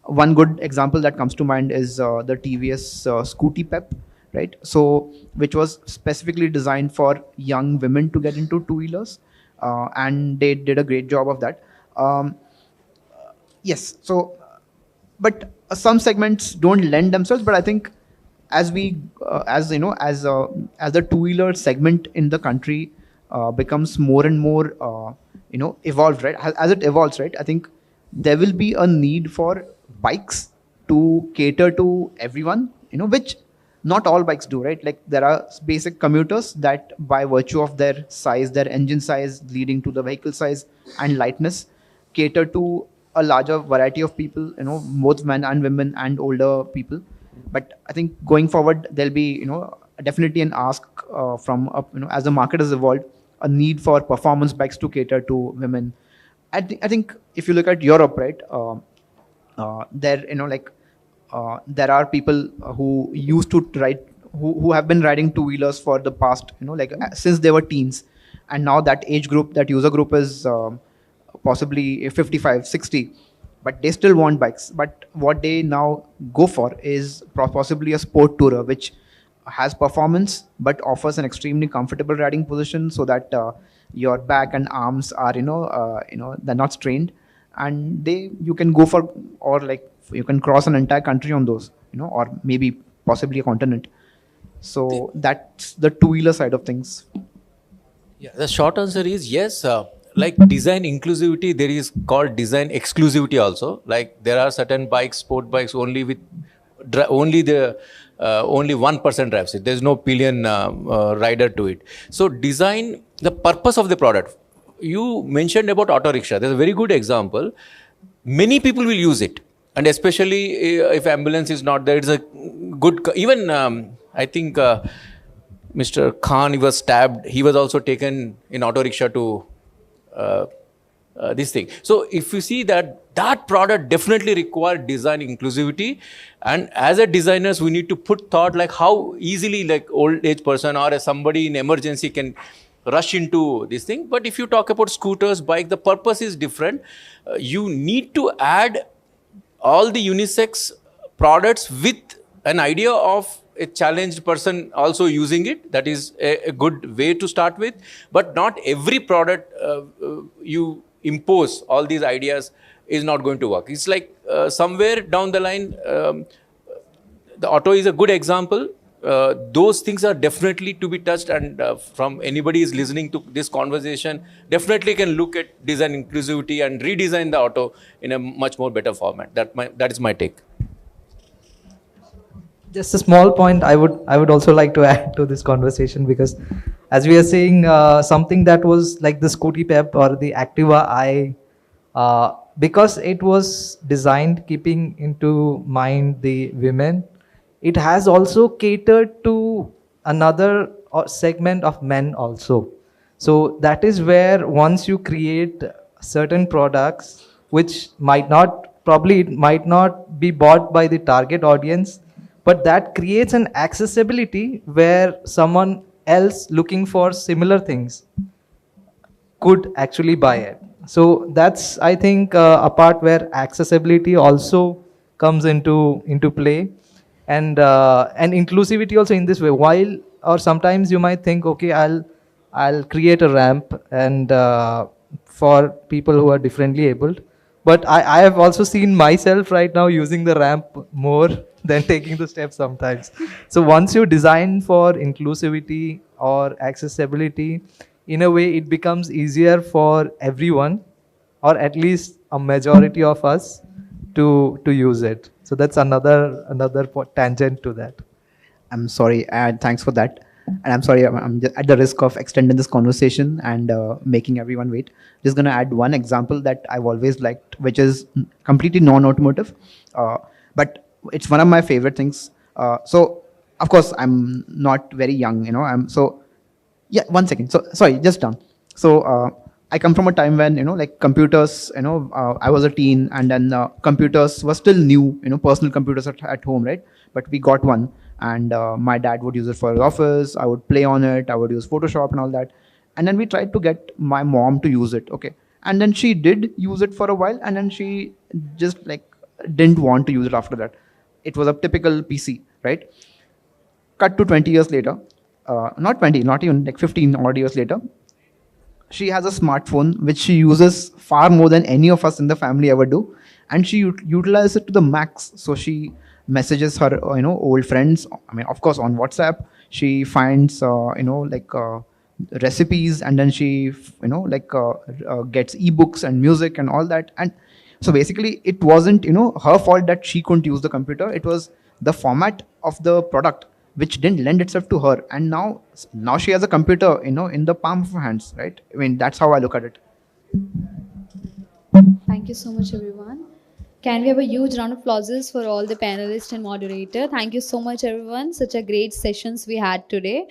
one good example that comes to mind is the TVS Scooty Pep, right? So, which was specifically designed for young women to get into two-wheelers, and they did a great job of that. Yes, so, but some segments don't lend themselves. But I think as we, as the two-wheeler segment in the country becomes more and more, evolved, right? As it evolves, right? I think there will be a need for bikes to cater to everyone, which not all bikes do, right? Like there are basic commuters that, by virtue of their size, their engine size leading to the vehicle size and lightness, cater to a larger variety of people, both men and women and older people. But I think going forward, there'll be, definitely an ask from, as the market has evolved, a need for performance bikes to cater to women. I think if you look at Europe, right, there, there are people who used to ride, who have been riding two-wheelers for the past, since they were teens. And now that age group, that user group is possibly 55, 60, but they still want bikes. But what they now go for is possibly a sport tourer, which has performance but offers an extremely comfortable riding position, so that your back and arms are, they're not strained, and you can go for, or like you can cross an entire country on those, or maybe possibly a continent. So that's the two-wheeler side of things. Yeah, the short answer is yes. Like design inclusivity, there is called design exclusivity also. Like there are certain bikes, sport bikes, only with only one person drives it. There's no pillion rider to it. So design, the purpose of the product. You mentioned about auto rickshaw. There's a very good example. Many people will use it, and especially if ambulance is not there, it's a good. Even I think Mr. Khan, he was stabbed. He was also taken in auto rickshaw to this thing. So if you see that product definitely required design inclusivity, and as a designers, we need to put thought like how easily like old age person or somebody in emergency can rush into this thing. But if you talk about scooters, bike, the purpose is different. You need to add all the unisex products with an idea of a challenged person also using it. That is a good way to start with. But not every product you impose all these ideas is not going to work. It's like somewhere down the line, the auto is a good example. Those things are definitely to be touched, and from anybody is listening to this conversation, definitely can look at design inclusivity and redesign the auto in a much more better format. That is my take. Just a small point I would also like to add to this conversation, because as we are saying, something that was like the Scooty Pep or the Activa I, because it was designed keeping into mind the women, it has also catered to another segment of men also. So that is where once you create certain products which might not be bought by the target audience, but that creates an accessibility where someone else looking for similar things could actually buy it. So that's, I think, a part where accessibility also comes into play, and inclusivity also in this way. While, or sometimes you might think, okay, I'll create a ramp and for people who are differently abled, but I have also seen myself right now using the ramp more than taking the steps sometimes. So once you design for inclusivity or accessibility, in a way it becomes easier for everyone, or at least a majority of us, to use it. So that's another tangent to that. I'm sorry, and thanks for that. And I'm sorry, I'm just at the risk of extending this conversation and making everyone wait. Just going to add one example that I've always liked, which is completely non-automotive, but it's one of my favorite things. So, of course, I'm not very young, yeah, 1 second. So, sorry, just done. So, I come from a time when, like computers, I was a teen, and then computers were still new, personal computers at home, right? But we got one, and my dad would use it for his office. I would play on it. I would use Photoshop and all that. And then we tried to get my mom to use it. Okay. And then she did use it for a while, and then she just like didn't want to use it after that. It was a typical PC, right? Cut to 20 years later, not 20, not even like 15 odd years later, she has a smartphone which she uses far more than any of us in the family ever do, and she utilizes it to the max. So she messages her old friends, I mean, of course, on WhatsApp. She finds recipes, and then she gets ebooks and music and all that. And so basically it wasn't her fault that she couldn't use the computer. It was the format of the product which didn't lend itself to her, and now she has a computer in the palm of her hands, right? I mean, that's how I look at it. Thank you so much, everyone. Can we have a huge round of applause for all the panelists and moderator? Thank you so much, everyone. Such a great sessions we had today.